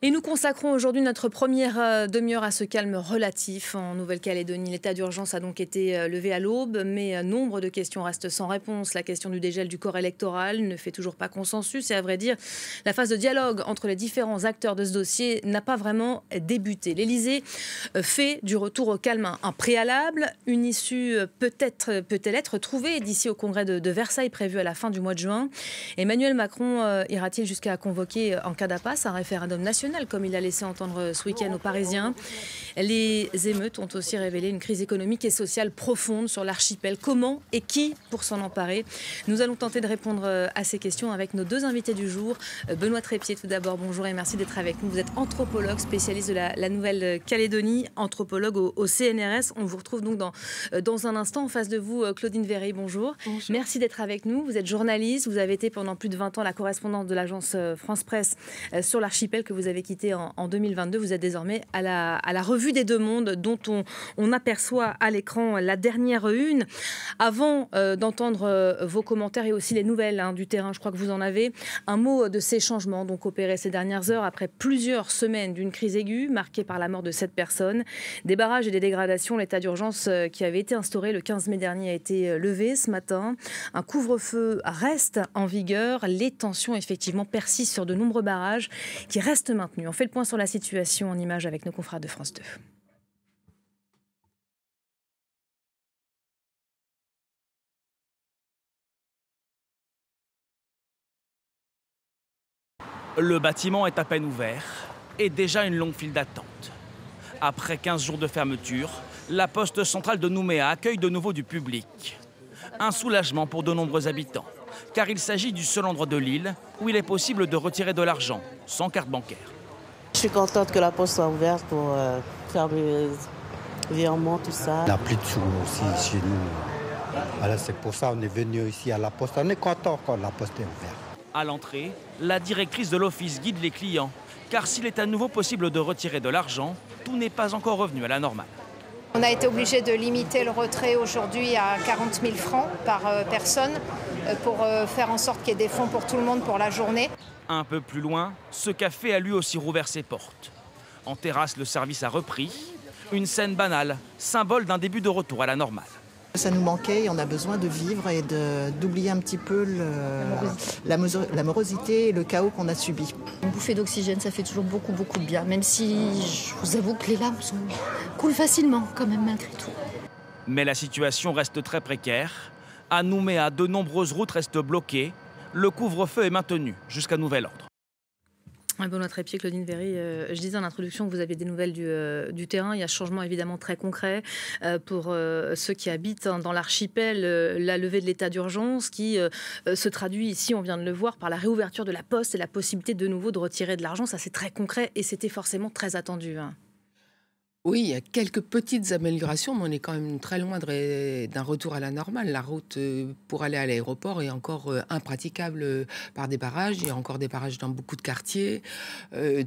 Et nous consacrons aujourd'hui notre première demi-heure à ce calme relatif en Nouvelle-Calédonie. L'état d'urgence a donc été levé à l'aube, mais nombre de questions restent sans réponse. La question du dégel du corps électoral ne fait toujours pas consensus et à vrai dire, la phase de dialogue entre les différents acteurs de ce dossier n'a pas vraiment débuté. L'Élysée fait du retour au calme un préalable. Une issue peut-elle être trouvée d'ici au congrès de Versailles prévu à la fin du mois de juin. Emmanuel Macron ira-t-il jusqu'à convoquer en cas d'impasse un référendum national comme il a laissé entendre ce week-end aux Parisiens. Les émeutes ont aussi révélé une crise économique et sociale profonde sur l'archipel. Comment et qui pour s'en emparer? Nous allons tenter de répondre à ces questions avec nos deux invités du jour. Benoît Trépied, tout d'abord, bonjour et merci d'être avec nous. Vous êtes anthropologue, spécialiste de la Nouvelle-Calédonie, anthropologue au CNRS. On vous retrouve donc dans un instant. En face de vous, Claudine Véry, bonjour. Bonjour. Merci d'être avec nous. Vous êtes journaliste, vous avez été pendant plus de 20 ans la correspondante de l'agence France Presse sur l'archipel que vous avez quitté en 2022. Vous êtes désormais à la revue des Deux Mondes dont on aperçoit à l'écran la dernière une. Avant d'entendre vos commentaires et aussi les nouvelles du terrain, je crois que vous en avez, un mot de ces changements donc opérés ces dernières heures après plusieurs semaines d'une crise aiguë marquée par la mort de 7 personnes. Des barrages et des dégradations, l'état d'urgence qui avait été instauré le 15 mai dernier a été levé ce matin. Un couvre-feu reste en vigueur. Les tensions effectivement persistent sur de nombreux barrages qui restent maintenus. On fait le point sur la situation en images avec nos confrères de France 2. Le bâtiment est à peine ouvert et déjà une longue file d'attente. Après 15 jours de fermeture, la poste centrale de Nouméa accueille de nouveau du public. Un soulagement pour de nombreux habitants, car il s'agit du seul endroit de l'île où il est possible de retirer de l'argent sans carte bancaire. Je suis contente que la poste soit ouverte pour faire le virement, tout ça. On n'a plus de sous aussi chez nous. Voilà, c'est pour ça qu'on est venu ici à la poste. On est content quand la poste est ouverte. À l'entrée, la directrice de l'office guide les clients, car s'il est à nouveau possible de retirer de l'argent, tout n'est pas encore revenu à la normale. On a été obligé de limiter le retrait aujourd'hui à 40 000 francs par personne pour faire en sorte qu'il y ait des fonds pour tout le monde pour la journée. Un peu plus loin, ce café a lui aussi rouvert ses portes. En terrasse, le service a repris. Une scène banale, symbole d'un début de retour à la normale. Ça nous manquait et on a besoin de vivre et d'oublier un petit peu la morosité et le chaos qu'on a subi. Une bouffée d'oxygène, ça fait toujours beaucoup de bien, même si je vous avoue que les larmes coulent facilement quand même malgré tout. Mais la situation reste très précaire. À Nouméa, de nombreuses routes restent bloquées. Le couvre-feu est maintenu jusqu'à nouvel ordre. Benoît Trépied, Claudine Véry, je disais en introduction que vous avez des nouvelles du terrain. Il y a un changement évidemment très concret pour ceux qui habitent dans l'archipel. La levée de l'état d'urgence qui se traduit ici, on vient de le voir, par la réouverture de la poste et la possibilité de nouveau de retirer de l'argent. Ça, c'est très concret et c'était forcément très attendu. Oui, il y a quelques petites améliorations, mais on est quand même très loin d'un retour à la normale. La route pour aller à l'aéroport est encore impraticable par des barrages. Il y a encore des barrages dans beaucoup de quartiers.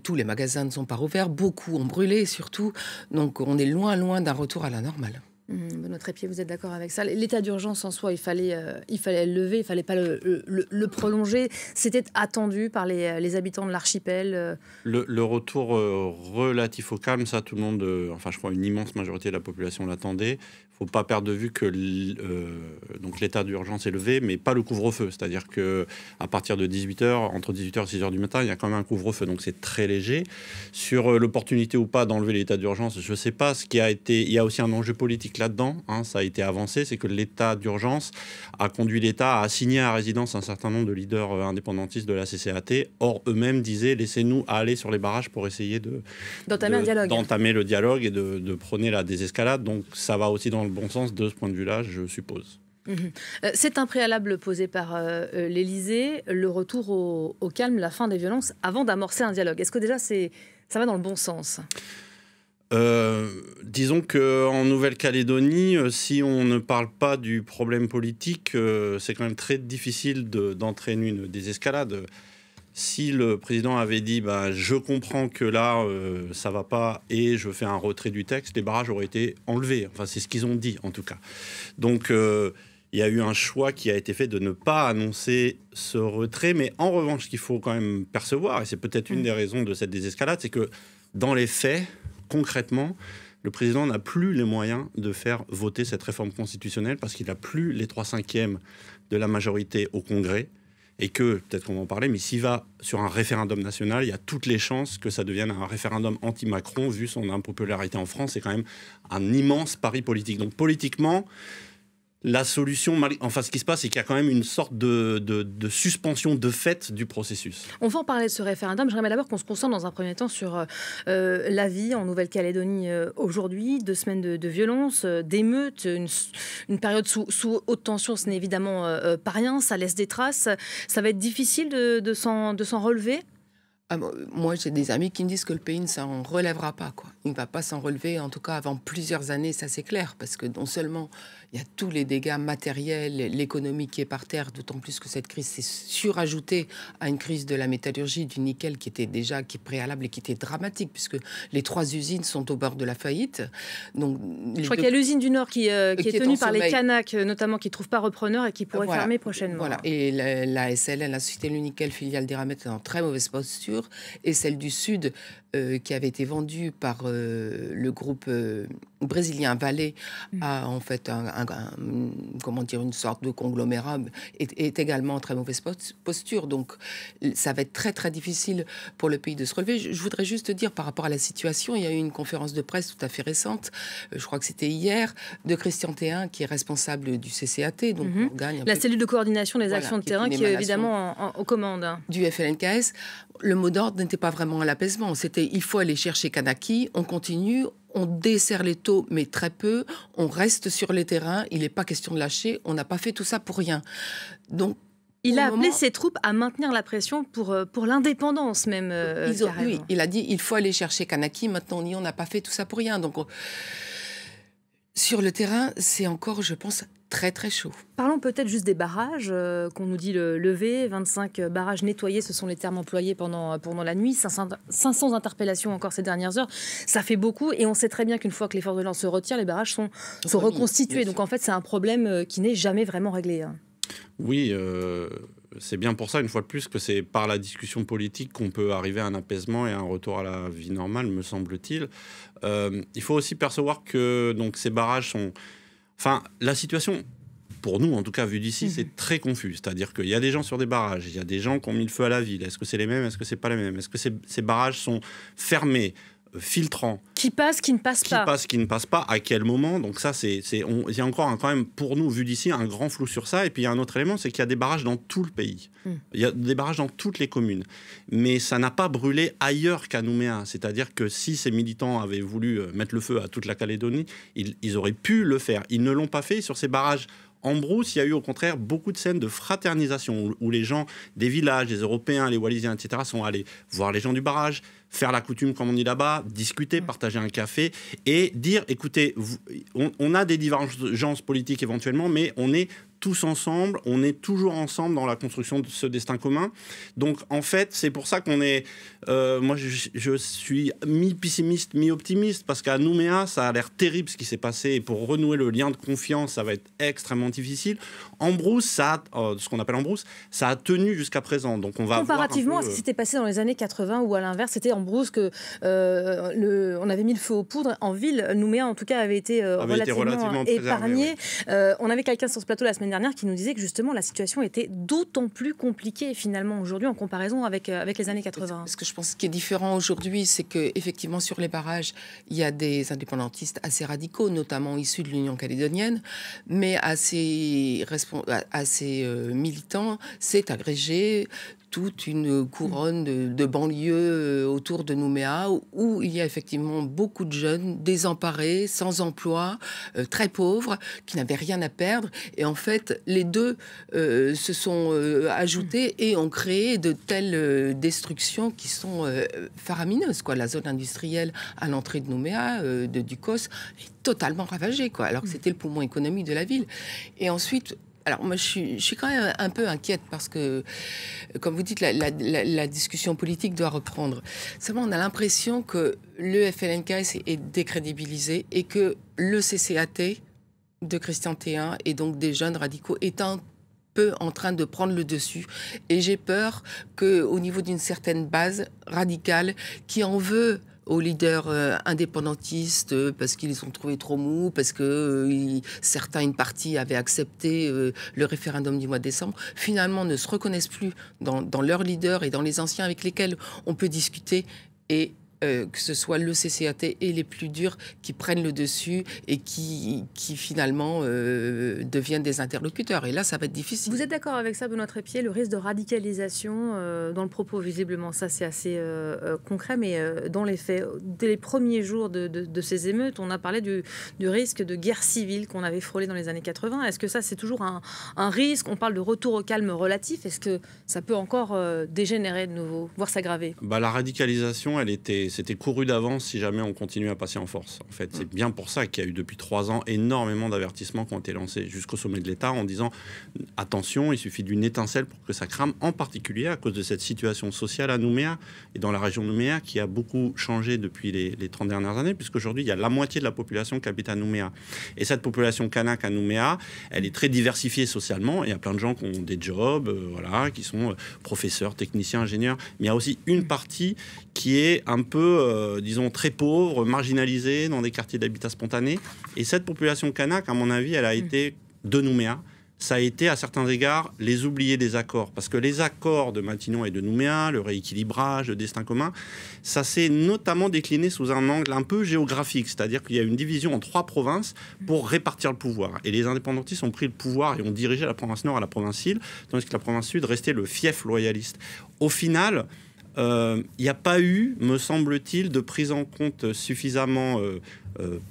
Tous les magasins ne sont pas rouverts. Beaucoup ont brûlé, surtout. Donc, on est loin d'un retour à la normale. Benoît Trépied, vous êtes d'accord avec ça? L'état d'urgence en soi, il fallait le lever, il ne fallait pas le prolonger. C'était attendu par les habitants de l'archipel. Le retour relatif au calme, ça, tout le monde, enfin je crois une immense majorité de la population l'attendait. Il ne faut pas perdre de vue que donc l'état d'urgence est levé, mais pas le couvre-feu. C'est-à-dire qu'à partir de 18h, entre 18h et 6h du matin, il y a quand même un couvre-feu. Donc c'est très léger. Sur l'opportunité ou pas d'enlever l'état d'urgence, je ne sais pas. Il y a aussi un enjeu politique là-dedans. Ça a été avancé. C'est que l'état d'urgence a conduit l'État à assigner à résidence un certain nombre de leaders indépendantistes de la CCAT. Or, eux-mêmes disaient, laissez-nous aller sur les barrages pour essayer d'entamer le dialogue et de prôner la désescalade. Donc ça va aussi dans le bon sens de ce point de vue-là, je suppose. C'est un préalable posé par l'Élysée, le retour au calme, la fin des violences, avant d'amorcer un dialogue. Est-ce que déjà ça va dans le bon sens ? Disons qu'en Nouvelle-Calédonie, si on ne parle pas du problème politique, c'est quand même très difficile d'entraîner une désescalade. Si le président avait dit je comprends que là ça va pas et je fais un retrait du texte, les barrages auraient été enlevés. Enfin, c'est ce qu'ils ont dit en tout cas. Donc il y a eu un choix qui a été fait de ne pas annoncer ce retrait. Mais en revanche, ce qu'il faut quand même percevoir, et c'est peut-être une des raisons de cette désescalade, c'est que dans les faits, concrètement, le président n'a plus les moyens de faire voter cette réforme constitutionnelle parce qu'il n'a plus les 3/5 de la majorité au Congrès. Et que, peut-être qu'on va en parler, mais s'il va sur un référendum national, il y a toutes les chances que ça devienne un référendum anti-Macron, vu son impopularité en France. C'est quand même un immense pari politique. Donc politiquement, la solution, enfin ce qui se passe, c'est qu'il y a quand même une sorte de suspension de fait du processus. On va en parler de ce référendum. J'aimerais d'abord qu'on se concentre dans un premier temps sur la vie en Nouvelle-Calédonie aujourd'hui. 2 semaines de violence, d'émeutes, une période sous haute tension, ce n'est évidemment pas rien, ça laisse des traces. Ça va être difficile de s'en relever. Moi, j'ai des amis qui me disent que le pays ne s'en relèvera pas, quoi. Il ne va pas s'en relever, en tout cas avant plusieurs années, ça c'est clair, parce que non seulement il y a tous les dégâts matériels, l'économie qui est par terre, d'autant plus que cette crise s'est surajoutée à une crise de la métallurgie, du nickel qui est préalable et qui était dramatique, puisque les 3 usines sont au bord de la faillite. Donc, je crois qu'il y a l'usine du Nord qui est tenue par les Kanaks, notamment, qui ne trouvent pas repreneur et qui pourrait fermer prochainement. Voilà, et la SLN, la Société du Nickel, filiale d'Eramet, est en très mauvaise posture, et celle du Sud, qui avait été vendue par le groupe brésilien Vale, a en fait une sorte de conglomérat, est également en très mauvaise posture. Donc ça va être très très difficile pour le pays de se relever. Je voudrais juste dire par rapport à la situation, il y a eu une conférence de presse tout à fait récente, je crois que c'était hier, de Christian Théin, qui est responsable du CCAT, donc la cellule de coordination des actions de terrain, qui est évidemment aux commandes du FLNKS. Le mot d'ordre n'était pas vraiment à l'apaisement, c'était il faut aller chercher Kanaki, on continue, on desserre les taux, mais très peu, on reste sur les terrains, il n'est pas question de lâcher, on n'a pas fait tout ça pour rien. Donc, il a appelé ses troupes à maintenir la pression pour l'indépendance même. Oui, il a dit il faut aller chercher Kanaki, maintenant on n'a pas fait tout ça pour rien. Donc, sur le terrain, c'est encore, je pense, très très chaud. Parlons peut-être juste des barrages qu'on nous dit levés. 25 barrages nettoyés, ce sont les termes employés pendant la nuit. 500 interpellations encore ces dernières heures. Ça fait beaucoup et on sait très bien qu'une fois que les forces de l'ordre se retirent, les barrages sont reconstitués. Donc en fait, c'est un problème qui n'est jamais vraiment réglé. Oui, c'est bien pour ça, une fois de plus, que c'est par la discussion politique qu'on peut arriver à un apaisement et à un retour à la vie normale, me semble-t-il. Il faut aussi percevoir que donc, ces barrages sont... Enfin, la situation, pour nous, en tout cas, vu d'ici, c'est très confus. C'est-à-dire qu'il y a des gens sur des barrages, il y a des gens qui ont mis le feu à la ville. Est-ce que c'est les mêmes? Est-ce que c'est pas les mêmes? Est-ce que ces barrages sont fermés, filtrants? Qui passe, qui ne passe pas. Qui passe, qui ne passe pas, à quel moment? Donc ça, il y a encore quand même, pour nous, vu d'ici, un grand flou sur ça. Et puis il y a un autre élément, c'est qu'il y a des barrages dans tout le pays. Il y a des barrages dans toutes les communes. Mais ça n'a pas brûlé ailleurs qu'à Nouméa. C'est-à-dire que si ces militants avaient voulu mettre le feu à toute la Calédonie, ils auraient pu le faire. Ils ne l'ont pas fait sur ces barrages. En brousse, il y a eu au contraire beaucoup de scènes de fraternisation où les gens des villages, les Européens, les Wallisiens, etc. sont allés voir les gens du barrage, faire la coutume, comme on dit là-bas, discuter, partager un café et dire, écoutez, on a des divergences politiques éventuellement, mais on est tous ensemble, on est toujours ensemble dans la construction de ce destin commun. Donc, en fait, c'est pour ça qu'on est... moi, je suis mi-pessimiste, mi-optimiste, parce qu'à Nouméa, ça a l'air terrible ce qui s'est passé. Et pour renouer le lien de confiance, ça va être extrêmement difficile. En brousse, ce qu'on appelle en brousse, ça a tenu jusqu'à présent. Donc, on va comparativement à ce qui s'était passé dans les années 80, où à l'inverse, c'était en brousse que on avait mis le feu aux poudres. En ville, Nouméa, en tout cas, avait été relativement épargné. On avait quelqu'un sur ce plateau la semaine dernière qui nous disait que justement la situation était d'autant plus compliquée finalement aujourd'hui en comparaison avec les années 80. Ce que je pense qui est différent aujourd'hui, c'est que effectivement sur les barrages, il y a des indépendantistes assez radicaux, notamment issus de l'Union calédonienne, mais à ces militants, c'est agrégé toute une couronne de banlieues autour de Nouméa, où il y a effectivement beaucoup de jeunes désemparés, sans emploi, très pauvres, qui n'avaient rien à perdre. Et en fait, les deux se sont ajoutés et ont créé de telles destructions qui sont faramineuses, quoi. La zone industrielle à l'entrée de Nouméa, de Ducos, est totalement ravagée, quoi, alors que c'était le poumon économique de la ville. Et ensuite... Alors moi, je suis quand même un peu inquiète parce que, comme vous dites, la discussion politique doit reprendre. Seulement, on a l'impression que le FLNKS est décrédibilisé et que le CCAT de Christian Théin et donc des jeunes radicaux est un peu en train de prendre le dessus. Et j'ai peur qu'au niveau d'une certaine base radicale qui en veut aux leaders indépendantistes parce qu'ils les ont trouvés trop mous, parce que certains, une partie, avaient accepté le référendum du mois de décembre, finalement ne se reconnaissent plus dans leurs leaders et dans les anciens avec lesquels on peut discuter et que ce soit le CCAT et les plus durs qui prennent le dessus et qui finalement deviennent des interlocuteurs. Et là, ça va être difficile. Vous êtes d'accord avec ça, Benoît Trépied, le risque de radicalisation dans le propos, visiblement, ça c'est assez concret, mais dans les faits, dès les premiers jours de ces émeutes, on a parlé du risque de guerre civile qu'on avait frôlé dans les années 80. Est-ce que ça, c'est toujours un risque? On parle de retour au calme relatif. Est-ce que ça peut encore dégénérer de nouveau, voire s'aggraver? La radicalisation, c'était couru d'avance si jamais on continue à passer en force. En fait, c'est bien pour ça qu'il y a eu depuis 3 ans énormément d'avertissements qui ont été lancés jusqu'au sommet de l'État en disant attention, il suffit d'une étincelle pour que ça crame, en particulier à cause de cette situation sociale à Nouméa et dans la région de Nouméa qui a beaucoup changé depuis les 30 dernières années, puisqu'aujourd'hui, il y a la moitié de la population qui habite à Nouméa. Et cette population kanak à Nouméa, elle est très diversifiée socialement. Il y a plein de gens qui ont des jobs, qui sont professeurs, techniciens, ingénieurs. Mais il y a aussi une partie qui est un peu, disons, très pauvre, marginalisée dans des quartiers d'habitat spontané. Et cette population kanak, à mon avis, elle a été de Nouméa. Ça a été, à certains égards, les oubliés des accords. Parce que les accords de Matignon et de Nouméa, le rééquilibrage, le destin commun, ça s'est notamment décliné sous un angle un peu géographique. C'est-à-dire qu'il y a une division en 3 provinces pour répartir le pouvoir. Et les indépendantistes ont pris le pouvoir et ont dirigé la province nord à la province sud, tandis que la province sud restait le fief loyaliste. Au final, il n'y a pas eu, me semble-t-il, de prise en compte suffisamment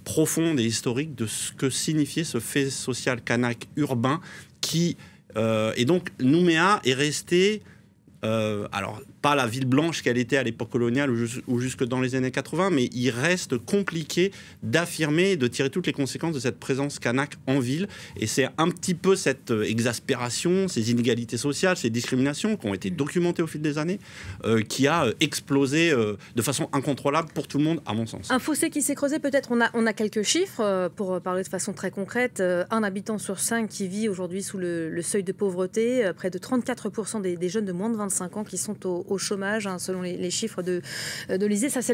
profonde et historique de ce que signifiait ce fait social kanak urbain et donc Nouméa est resté alors pas la ville blanche qu'elle était à l'époque coloniale ou jusque dans les années 80, mais il reste compliqué d'affirmer et de tirer toutes les conséquences de cette présence kanak en ville. Et c'est un petit peu cette exaspération, ces inégalités sociales, ces discriminations qui ont été documentées au fil des années, qui a explosé de façon incontrôlable pour tout le monde, à mon sens. Un fossé qui s'est creusé, peut-être, on a quelques chiffres pour parler de façon très concrète. Un habitant sur 5 qui vit aujourd'hui sous le seuil de pauvreté, près de 34% des jeunes de moins de 25 ans qui sont au chômage, selon les chiffres de l'ISEE. Ça, c'est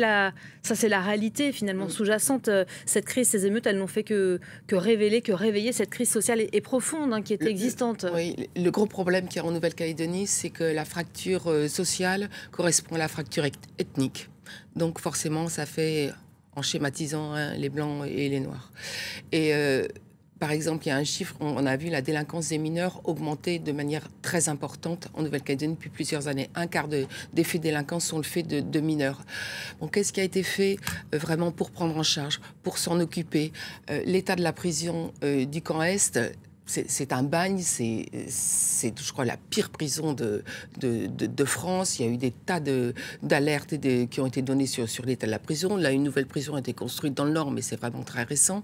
la réalité, finalement, sous-jacente. Cette crise, ces émeutes, elles n'ont fait que réveiller cette crise sociale et profonde qui était existante. Oui, le gros problème qu'il y a en Nouvelle-Calédonie, c'est que la fracture sociale correspond à la fracture ethnique. Donc, forcément, ça fait, en schématisant, les Blancs et les Noirs. Et par exemple, il y a un chiffre, on a vu la délinquance des mineurs augmenter de manière très importante en Nouvelle-Calédonie depuis plusieurs années. Un quart des faits de délinquance sont le fait de mineurs. Bon, qu'est-ce qui a été fait vraiment pour prendre en charge, pour s'en occuper? L'état de la prison du camp Est, c'est un bagne, c'est, je crois, la pire prison de France. Il y a eu des tas d'alertes qui ont été données sur l'état de la prison. Là, une nouvelle prison a été construite dans le Nord, mais c'est vraiment très récent.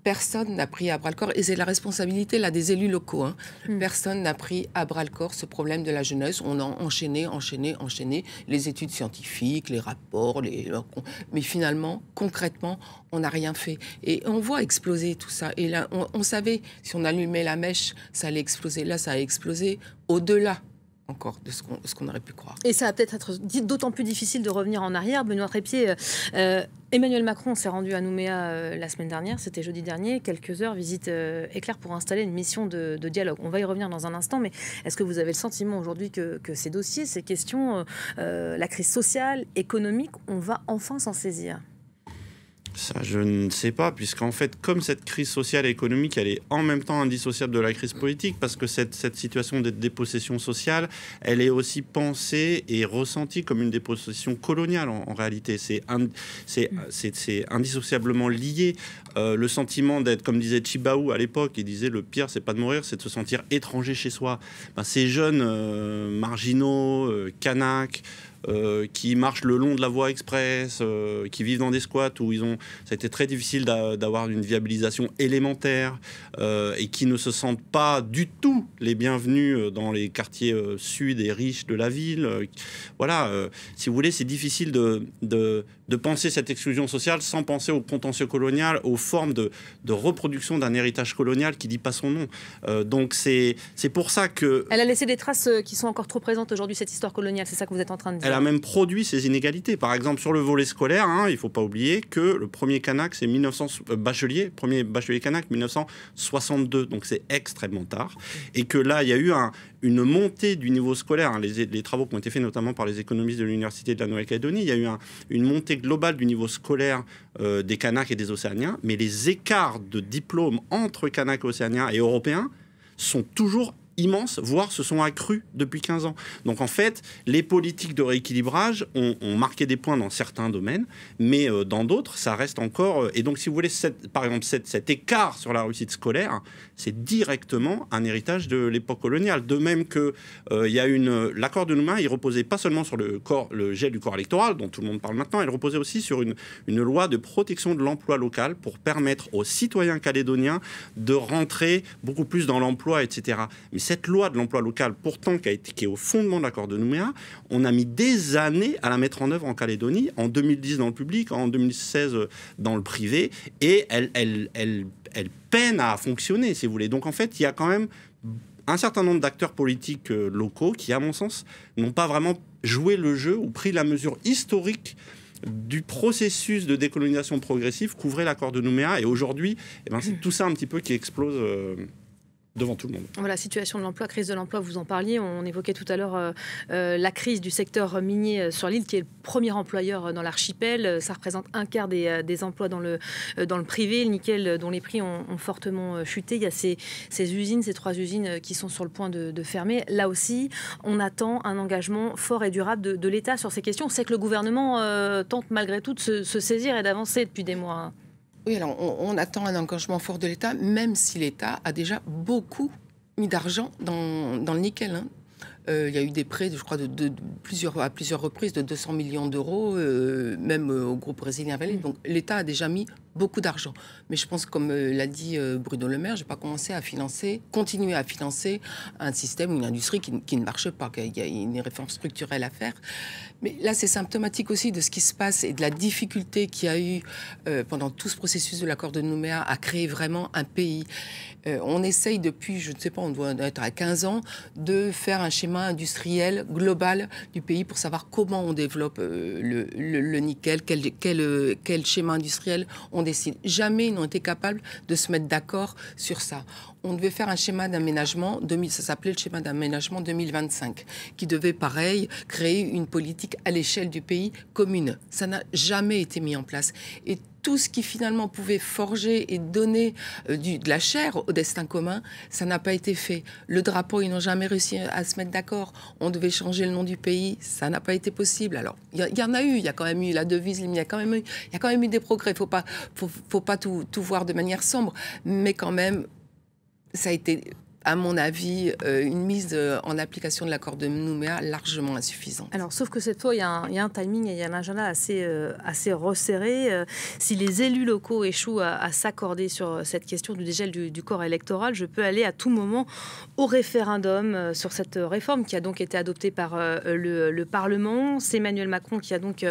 Personne n'a pris à bras-le-corps, et c'est la responsabilité là des élus locaux. Personne n'a pris à bras-le-corps ce problème de la jeunesse. On a enchaîné les études scientifiques, les rapports, mais finalement, concrètement, on n'a rien fait. Et on voit exploser tout ça. Et là, on savait, si on allumait la mèche, ça allait exploser. Là, ça a explosé au-delà encore de ce qu'on aurait pu croire. Et ça va peut-être être d'autant plus difficile de revenir en arrière. Benoît Trépied, Emmanuel Macron s'est rendu à Nouméa la semaine dernière, c'était jeudi dernier, quelques heures, visite éclair pour installer une mission de dialogue. On va y revenir dans un instant, mais est-ce que vous avez le sentiment aujourd'hui que ces dossiers, ces questions, la crise sociale, économique, on va enfin s'en saisir ? Ça, je ne sais pas, puisqu'en fait, comme cette crise sociale et économique, elle est en même temps indissociable de la crise politique, parce que cette situation de dépossession sociale, elle est aussi pensée et ressentie comme une dépossession coloniale, en réalité. C'est indissociablement lié. Le sentiment d'être, comme disait Chibaou à l'époque, il disait le pire, c'est pas de mourir, c'est de se sentir étranger chez soi. Ces jeunes marginaux, kanak, qui marchent le long de la voie express, qui vivent dans des squats où ça a été très difficile d'avoir une viabilisation élémentaire et qui ne se sentent pas du tout les bienvenus dans les quartiers sud et riches de la ville. Voilà, si vous voulez, c'est difficile de penser cette exclusion sociale sans penser au contentieux colonial, aux formes de reproduction d'un héritage colonial qui ne dit pas son nom. Donc c'est pour ça que... Elle a laissé des traces qui sont encore trop présentes aujourd'hui, cette histoire coloniale, c'est ça que vous êtes en train de dire. Elle a même produit ces inégalités. Par exemple, sur le volet scolaire, il ne faut pas oublier que le premier Canac, c'est premier bachelier Canac, 1962, donc c'est extrêmement tard. Et que là, il y a eu une montée du niveau scolaire, les travaux qui ont été faits notamment par les économistes de l'Université de la Nouvelle-Calédonie, il y a eu une montée globale du niveau scolaire des Kanaks et des Océaniens, mais les écarts de diplôme entre Kanaks, Océaniens et Européens sont toujours immenses, voire se sont accrus depuis 15 ans. Donc en fait, les politiques de rééquilibrage ont marqué des points dans certains domaines, mais dans d'autres, ça reste encore... Et donc si vous voulez, par exemple, cet écart sur la réussite scolaire, c'est directement un héritage de l'époque coloniale. De même que l'accord de Nouméa, il reposait pas seulement sur le gel du corps électoral, dont tout le monde parle maintenant, il reposait aussi sur une loi de protection de l'emploi local pour permettre aux citoyens calédoniens de rentrer beaucoup plus dans l'emploi, etc. Mais cette loi de l'emploi local, pourtant, qui est au fondement de l'accord de Nouméa, on a mis des années à la mettre en œuvre en Calédonie, en 2010 dans le public, en 2016 dans le privé, et elle peine à fonctionner, si vous voulez. Donc en fait, il y a quand même un certain nombre d'acteurs politiques locaux qui, à mon sens, n'ont pas vraiment joué le jeu ou pris la mesure historique du processus de décolonisation progressive qu'ouvrait l'accord de Nouméa. Et aujourd'hui, c'est tout ça un petit peu qui explose devant tout le monde. Voilà, situation de l'emploi, crise de l'emploi, vous en parliez. On évoquait tout à l'heure la crise du secteur minier sur l'île, qui est le premier employeur dans l'archipel. Ça représente un quart des emplois dans le privé. Le nickel, dont les prix ont fortement chuté. Il y a ces usines, ces 3 usines qui sont sur le point de fermer. Là aussi, on attend un engagement fort et durable de l'État sur ces questions. On sait que le gouvernement tente malgré tout de se saisir et d'avancer depuis des mois. Oui, alors on attend un engagement fort de l'État, même si l'État a déjà beaucoup mis d'argent dans le nickel. Il y a eu des prêts, je crois, à plusieurs reprises de 200 millions d'euros, même au groupe brésilien Vale. Donc l'État a déjà mis beaucoup d'argent. Mais je pense, comme l'a dit Bruno Le Maire, je ne vais pas continuer à financer un système ou une industrie qui ne marche pas, qu'il y a une réforme structurelle à faire. Mais là, c'est symptomatique aussi de ce qui se passe et de la difficulté qu'il y a eu pendant tout ce processus de l'accord de Nouméa à créer vraiment un pays. On essaye depuis, je ne sais pas, on doit être à 15 ans, de faire un schéma industriel global du pays pour savoir comment on développe le nickel, quel schéma industriel on décide. Jamais ils n'ont été capables de se mettre d'accord sur ça. On devait faire un schéma d'aménagement, ça s'appelait le schéma d'aménagement 2025, qui devait, pareil, créer une politique à l'échelle du pays commune. Ça n'a jamais été mis en place. Et tout ce qui finalement pouvait forger et donner de la chair au destin commun, ça n'a pas été fait. Le drapeau, ils n'ont jamais réussi à se mettre d'accord. On devait changer le nom du pays, ça n'a pas été possible. Alors, il y en a eu, il y a quand même eu la devise, il y a quand même eu des progrès. Faut pas tout voir de manière sombre, mais quand même, ça a été, à mon avis, une mise en application de l'accord de Nouméa largement insuffisante. Alors, sauf que cette fois, il y a un timing et il y a un agenda assez resserré. Si les élus locaux échouent à s'accorder sur cette question du dégel du corps électoral, je peux aller à tout moment au référendum sur cette réforme qui a donc été adoptée par le Parlement. C'est Emmanuel Macron qui a donc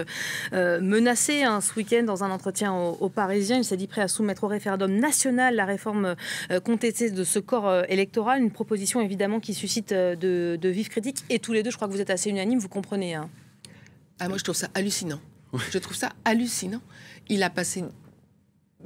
menacé ce week-end dans un entretien aux Parisiens. Il s'est dit prêt à soumettre au référendum national la réforme contestée de ce corps électoral. Une proposition évidemment qui suscite de vives critiques. Et tous les deux, je crois que vous êtes assez unanimes, vous comprenez. Moi, je trouve ça hallucinant. Je trouve ça hallucinant. Il a passé,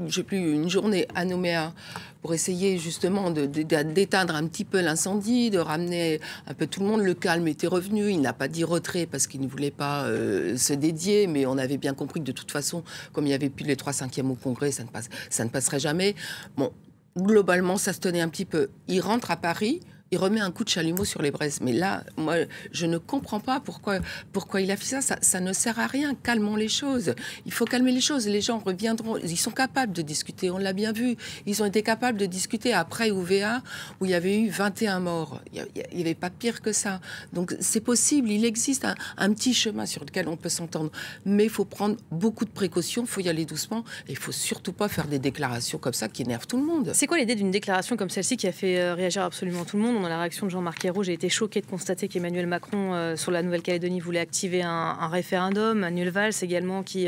je sais plus, une journée à Nouméa pour essayer justement d'éteindre un petit peu l'incendie, de ramener un peu tout le monde. Le calme était revenu. Il n'a pas dit retrait parce qu'il ne voulait pas se dédier, mais on avait bien compris que de toute façon, comme il n'y avait plus les 3/5 au Congrès, ça ne passerait jamais. Bon, globalement, ça se tenait un petit peu. Il rentre à Paris il remet un coup de chalumeau sur les braises. Mais là, moi, je ne comprends pas pourquoi il a fait ça. Ça ne sert à rien. Calmons les choses. Il faut calmer les choses. Les gens reviendront. Ils sont capables de discuter. On l'a bien vu. Ils ont été capables de discuter après UVA, où il y avait eu 21 morts. Il n'y avait pas pire que ça. Donc, c'est possible. Il existe un petit chemin sur lequel on peut s'entendre. Mais il faut prendre beaucoup de précautions. Il faut y aller doucement. Et il ne faut surtout pas faire des déclarations comme ça qui énervent tout le monde. C'est quoi l'idée d'une déclaration comme celle-ci qui a fait réagir absolument tout le monde? On a la réaction de Jean-Marc Ayrault. J'ai été choquée de constater qu'Emmanuel Macron, sur la Nouvelle-Calédonie, voulait activer un référendum. Manuel Valls également qui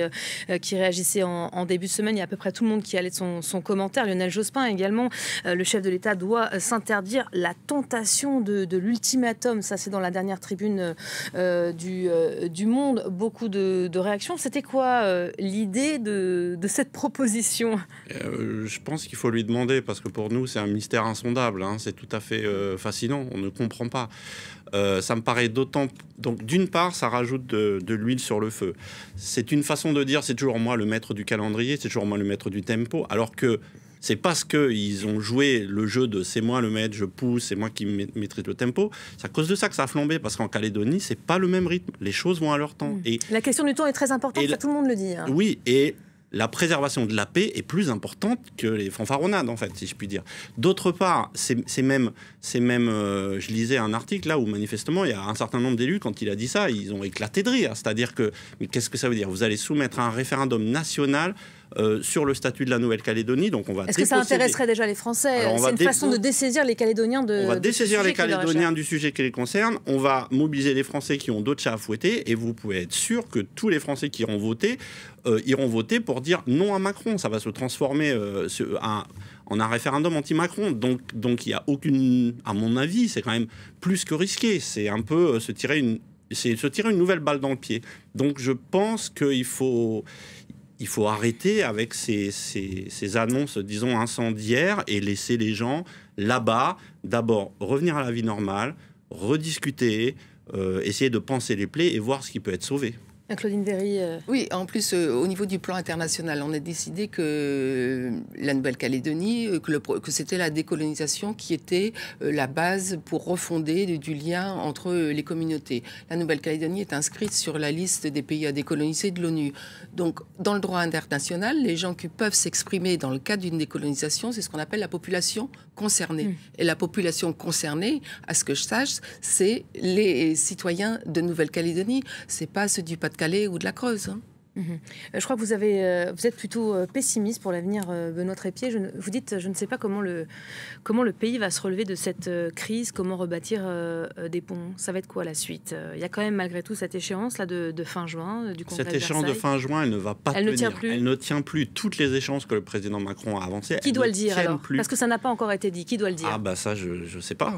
réagissait en début de semaine. Il y a à peu près tout le monde qui allait de son commentaire. Lionel Jospin également. Le chef de l'État doit s'interdire la tentation de l'ultimatum. Ça, c'est dans la dernière tribune du Monde. Beaucoup de réactions. C'était quoi l'idée de cette proposition? Je pense qu'il faut lui demander, parce que pour nous, c'est un mystère insondable. Hein. C'est tout à fait fascinant. On ne comprend pas. Ça me paraît d'autant... Donc, d'une part, ça rajoute de l'huile sur le feu. C'est une façon de dire, c'est toujours moi le maître du calendrier, c'est toujours moi le maître du tempo, alors que c'est parce qu'ils ont joué le jeu de c'est moi le maître, je pousse, c'est moi qui maîtrise le tempo. C'est à cause de ça que ça a flambé, parce qu'en Calédonie, c'est pas le même rythme. Les choses vont à leur temps. Et la question du temps est très importante, ça tout le monde le dit. Hein. Oui, et la préservation de la paix est plus importante que les fanfaronnades, en fait, si je puis dire. D'autre part, c'est même je lisais un article là où manifestement il y a un certain nombre d'élus, quand il a dit ça, ils ont éclaté de rire. C'est-à-dire que, mais qu'est-ce que ça veut dire? Vous allez soumettre un référendum national sur le statut de la Nouvelle-Calédonie, donc on va. Est-ce que ça intéresserait déjà les Français? C'est une façon de dessaisir les Calédoniens on va dessaisir les Calédoniens du sujet qui les concerne. On va mobiliser les Français qui ont d'autres chats à fouetter, et vous pouvez être sûr que tous les Français qui iront voter pour dire non à Macron. Ça va se transformer en un référendum anti-Macron. Donc il y a aucune, à mon avis, c'est quand même plus que risqué. C'est un peu se tirer une nouvelle balle dans le pied. Donc je pense qu'il faut arrêter avec ces annonces, disons, incendiaires, et laisser les gens là-bas, d'abord, revenir à la vie normale, rediscuter, essayer de panser les plaies et voir ce qui peut être sauvé. Claudine Véry. Oui, en plus, au niveau du plan international, on a décidé que la Nouvelle-Calédonie, que c'était la décolonisation qui était la base pour refonder du lien entre les communautés. La Nouvelle-Calédonie est inscrite sur la liste des pays à décoloniser de l'ONU. Donc, dans le droit international, les gens qui peuvent s'exprimer dans le cadre d'une décolonisation, c'est ce qu'on appelle la population concernée. Et la population concernée, à ce que je sache, c'est les citoyens de Nouvelle-Calédonie. C'est pas ceux du Pas-de-Calais ou de la Creuse. Hein. Je crois que vous êtes plutôt pessimiste pour l'avenir, Benoît Trépied. Vous dites, je ne sais pas comment le pays va se relever de cette crise, comment rebâtir des ponts. Ça va être quoi la suite? Il y a quand même malgré tout cette échéance là de fin juin du Congrès de Versailles. Cette échéance de fin juin, elle ne va pas tenir. Ne tient plus. Elle ne tient plus. Toutes les échéances que le président Macron a avancées. Qui doit le dire alors? Parce que ça n'a pas encore été dit. Qui doit le dire? Ah bah ça, je sais pas.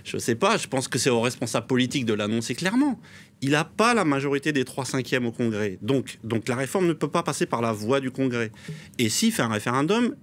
Je sais pas. Je pense que c'est aux responsables politiques de l'annoncer clairement. Il n'a pas la majorité des 3/5 au Congrès. Donc la réforme ne peut pas passer par la voie du Congrès. Et s'il fait un référendum,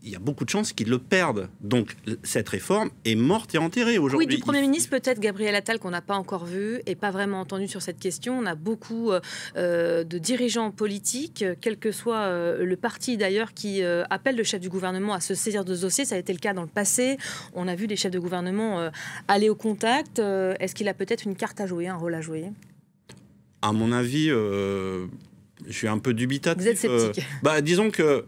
il y a beaucoup de chances qu'il le perde. Donc cette réforme est morte et enterrée aujourd'hui. Oui, du Premier ministre, peut-être Gabriel Attal, qu'on n'a pas encore vu et pas vraiment entendu sur cette question. On a beaucoup de dirigeants politiques, quel que soit le parti d'ailleurs, qui appellent le chef du gouvernement à se saisir de ce dossier. Ça a été le cas dans le passé. On a vu les chefs de gouvernement aller au contact. Est-ce qu'il a peut-être une carte à jouer, un rôle à jouer? À mon avis, je suis un peu dubitatif. Vous êtes sceptique. Disons que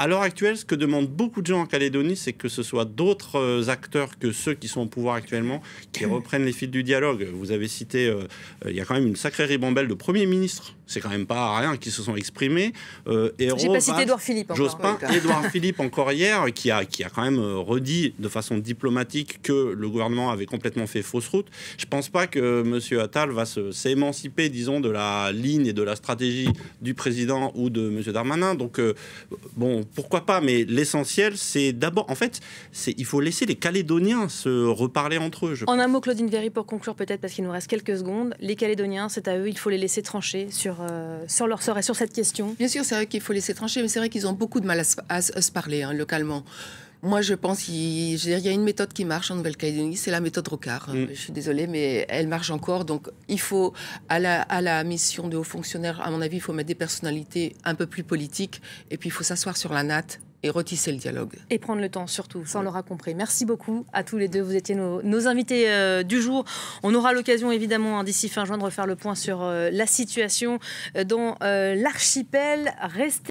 à l'heure actuelle, ce que demandent beaucoup de gens en Calédonie, c'est que ce soit d'autres acteurs que ceux qui sont au pouvoir actuellement qui reprennent les fils du dialogue. Vous avez cité, il y a quand même une sacrée ribambelle de premiers ministres, c'est quand même pas rien, qui se sont exprimés. J'ai pas cité Édouard Philippe encore. Jospin, Édouard Philippe encore hier, qui a quand même redit de façon diplomatique que le gouvernement avait complètement fait fausse route. Je pense pas que M. Attal va s'émanciper, disons, de la ligne et de la stratégie du président ou de M. Darmanin. Donc, pourquoi pas, mais l'essentiel, c'est d'abord, en fait, il faut laisser les Calédoniens se reparler entre eux. En un mot, Claudine Véry, pour conclure peut-être, parce qu'il nous reste quelques secondes, les Calédoniens, c'est à eux, il faut les laisser trancher sur leur sort et sur cette question. Bien sûr, c'est vrai qu'il faut laisser trancher, mais c'est vrai qu'ils ont beaucoup de mal à se parler, hein, localement. Moi, je pense qu'il y a une méthode qui marche en Nouvelle-Calédonie, c'est la méthode Rocard. Je suis désolée, mais elle marche encore. Donc, il faut, à la mission de hauts fonctionnaires, à mon avis, il faut mettre des personnalités un peu plus politiques. Et puis, il faut s'asseoir sur la natte Et retisser le dialogue. Et prendre le temps, surtout, ça on l'aura compris. Merci beaucoup à tous les deux, vous étiez nos invités du jour. On aura l'occasion évidemment d'ici fin juin de refaire le point sur la situation dans l'archipel. Restez